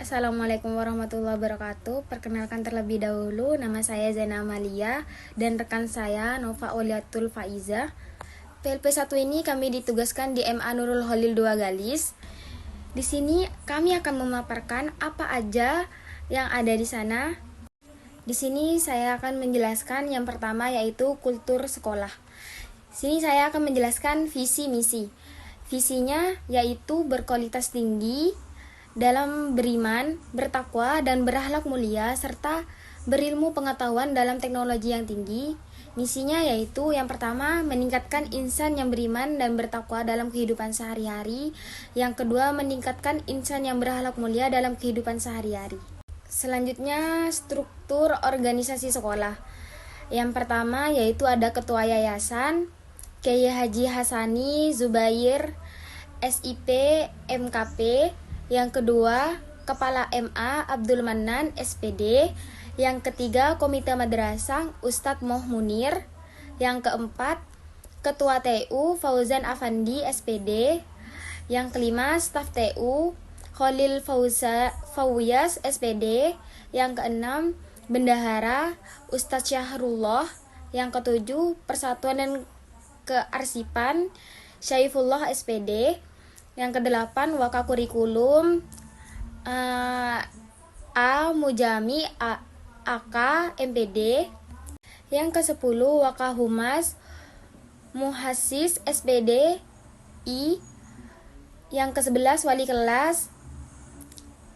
Assalamualaikum warahmatullahi wabarakatuh. Perkenalkan terlebih dahulu, nama saya Zaina Amalia dan rekan saya Nova Oliatul Faiza. PLP 1 ini kami ditugaskan di MA Nurul Holil 2 Galis. Di sini kami akan memaparkan apa aja yang ada di sana. Di sini saya akan menjelaskan yang pertama yaitu kultur sekolah. Sini saya akan menjelaskan visi misi. Visinya yaitu berkualitas tinggi dalam beriman, bertakwa, dan berakhlak mulia, serta berilmu pengetahuan dalam teknologi yang tinggi. Misinya yaitu yang pertama, meningkatkan insan yang beriman dan bertakwa dalam kehidupan sehari-hari. Yang kedua, meningkatkan insan yang berakhlak mulia dalam kehidupan sehari-hari. Selanjutnya, struktur organisasi sekolah. Yang pertama yaitu ada ketua yayasan, Kiai Haji Hasani Zubair, SIP, MKP. Yang kedua, Kepala MA Abdul Manan SPD. Yang ketiga, Komite Madrasah Ustadz Moh Munir. Yang keempat, Ketua TU Fauzan Afandi SPD. Yang kelima, Staf TU Khalil Fauyas SPD. Yang keenam, Bendahara Ustadz Syahrullah. Yang ketujuh, Persatuan dan Kearsipan Syaifullah SPD. Yang kedelapan, Waka Kurikulum A Mujami AK MPD. Yang kesepuluh, Waka Humas Muhasis SPD I. Yang ke-11, Wali Kelas.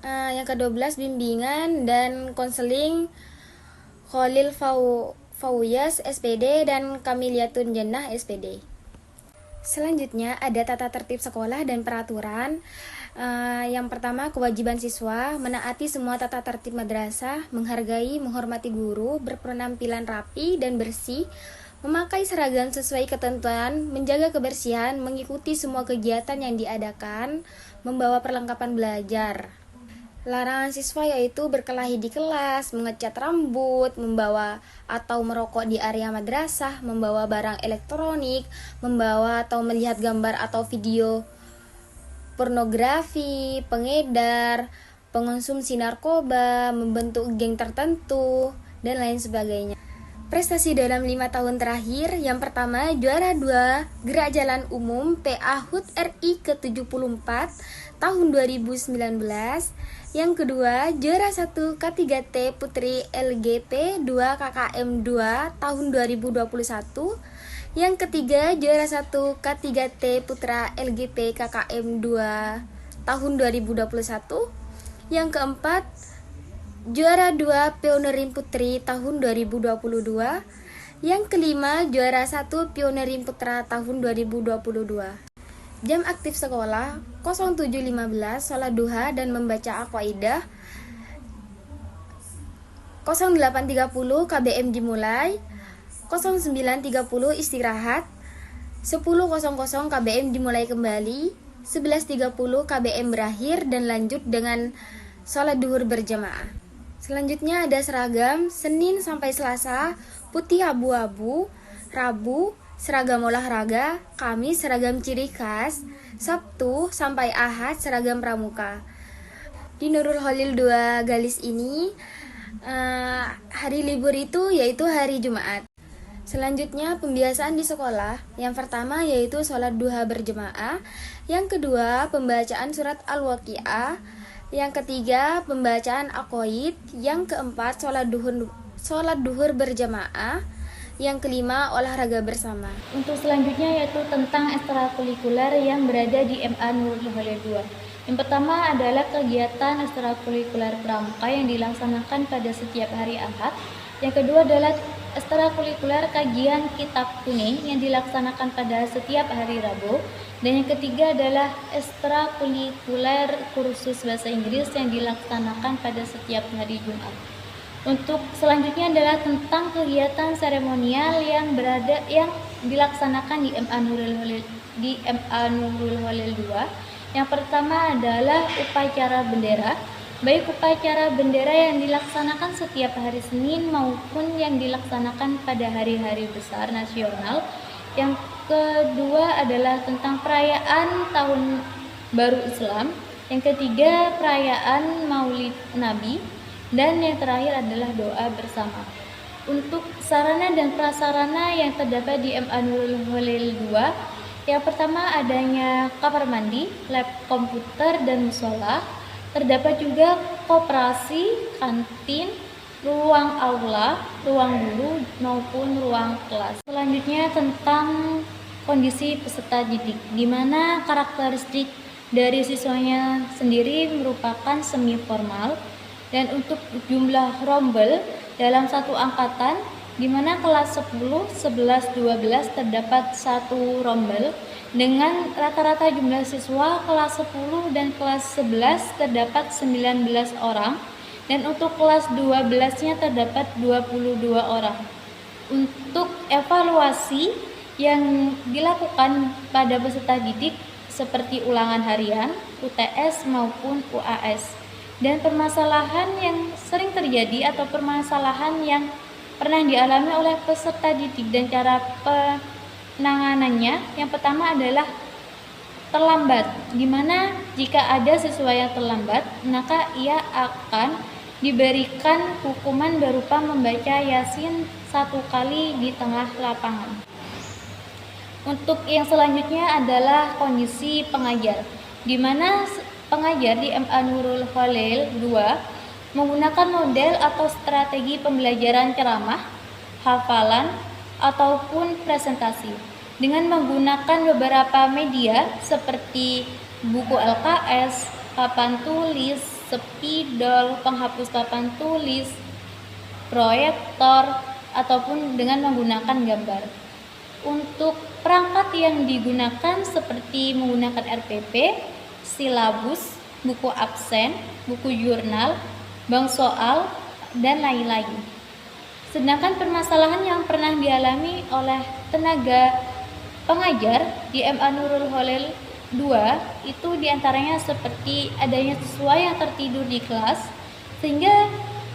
Yang ke-12, Bimbingan dan Konseling Khalil Fauyas SPD dan Kamiliatun Jannah SPD. Selanjutnya ada tata tertib sekolah dan peraturan. Yang pertama, kewajiban siswa menaati semua tata tertib madrasah, menghargai, menghormati guru, berpenampilan rapi dan bersih, memakai seragam sesuai ketentuan, menjaga kebersihan, mengikuti semua kegiatan yang diadakan, membawa perlengkapan belajar. Larangan siswa yaitu berkelahi di kelas, mengecat rambut, membawa atau merokok di area madrasah, membawa barang elektronik, membawa atau melihat gambar atau video pornografi, pengedar, pengonsumsi narkoba, membentuk geng tertentu, dan lain sebagainya. Prestasi dalam 5 tahun terakhir, yang pertama juara 2 Gerak Jalan Umum PA HUT RI ke-74 tahun 2019. Yang kedua, juara 1 K3T Putri LGP 2 KKM 2 tahun 2021. Yang ketiga, juara 1 K3T Putra LGP KKM 2 tahun 2021. Yang keempat, juara 2 Pionerin Putri tahun 2022. Yang kelima, juara 1 Pionerin Putra tahun 2022. Jam aktif sekolah 07.15 sholat duha dan membaca aqaidah, 08.30 KBM dimulai, 09.30 istirahat, 10.00 KBM dimulai kembali, 11.30 KBM berakhir dan lanjut dengan sholat duhur berjamaah. Selanjutnya ada seragam Senin sampai Selasa putih abu-abu, Rabu seragam olahraga, Kamis seragam ciri khas, Sabtu sampai Ahad seragam pramuka. Di Nurul Holil 2 Galis ini hari libur itu yaitu hari Jumat. Selanjutnya pembiasaan di sekolah. Yang pertama yaitu sholat duha berjamaah. Yang kedua pembacaan surat Al-Waqiah. Yang ketiga pembacaan aqaid. Yang keempat sholat duhur berjamaah. Yang kelima, olahraga bersama. Untuk selanjutnya yaitu tentang ekstrakurikuler yang berada di MA Nurul Holil 2. Yang pertama adalah kegiatan ekstrakurikuler pramuka yang dilaksanakan pada setiap hari Ahad. Yang kedua adalah ekstrakurikuler kajian kitab kuning yang dilaksanakan pada setiap hari Rabu. Dan yang ketiga adalah ekstrakurikuler kursus bahasa Inggris yang dilaksanakan pada setiap hari Jumat. Untuk selanjutnya adalah tentang kegiatan seremonial yang dilaksanakan di MA Nurul Holil 2. Yang pertama adalah upacara bendera, baik upacara bendera yang dilaksanakan setiap hari Senin maupun yang dilaksanakan pada hari-hari besar nasional. Yang kedua adalah tentang perayaan Tahun Baru Islam. Yang ketiga, perayaan Maulid Nabi. Dan yang terakhir adalah doa bersama. Untuk sarana dan prasarana yang terdapat di MA Nurul Khalil 2, yang pertama adanya kamar mandi, lab komputer, dan musola. Terdapat juga koperasi, kantin, ruang aula, ruang guru, maupun ruang kelas. Selanjutnya tentang kondisi peserta didik, di mana karakteristik dari siswanya sendiri merupakan semi formal, dan untuk jumlah rombel dalam satu angkatan, di mana kelas 10, 11, 12 terdapat satu rombel dengan rata-rata jumlah siswa kelas 10 dan kelas 11 terdapat 19 orang, dan untuk kelas 12-nya terdapat 22 orang. Untuk evaluasi yang dilakukan pada peserta didik seperti ulangan harian, UTS maupun UAS. Dan permasalahan yang sering terjadi atau permasalahan yang pernah dialami oleh peserta didik dan cara penanganannya, yang pertama adalah terlambat, di mana jika ada siswa yang terlambat, maka ia akan diberikan hukuman berupa membaca Yasin 1 kali di tengah lapangan. Untuk yang selanjutnya adalah kondisi pengajar, di mana pengajar di MA Nurul Khalil 2 menggunakan model atau strategi pembelajaran ceramah, hafalan, ataupun presentasi dengan menggunakan beberapa media seperti buku LKS, papan tulis, spidol, penghapus papan tulis, proyektor, ataupun dengan menggunakan gambar. Untuk perangkat yang digunakan seperti menggunakan RPP, silabus, buku absen, buku jurnal, bank soal, dan lain-lain. Sedangkan permasalahan yang pernah dialami oleh tenaga pengajar di MA Nurul Khalil 2 itu diantaranya seperti adanya siswa yang tertidur di kelas, sehingga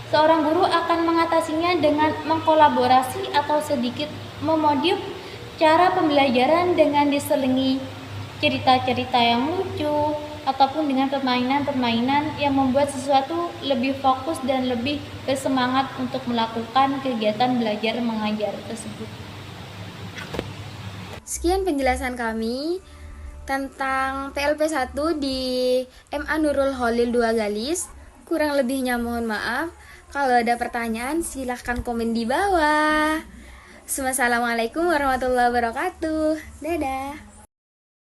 seorang guru akan mengatasinya dengan mengkolaborasi atau sedikit memodif cara pembelajaran dengan diselingi cerita-cerita yang lucu ataupun dengan permainan-permainan yang membuat sesuatu lebih fokus dan lebih bersemangat untuk melakukan kegiatan belajar mengajar tersebut. Sekian penjelasan kami tentang PLP 1 di MA Nurul Khalil 2 Galis. Kurang lebihnya mohon maaf. Kalau ada pertanyaan silahkan komen di bawah. Wassalamualaikum warahmatullahi wabarakatuh. Dadah.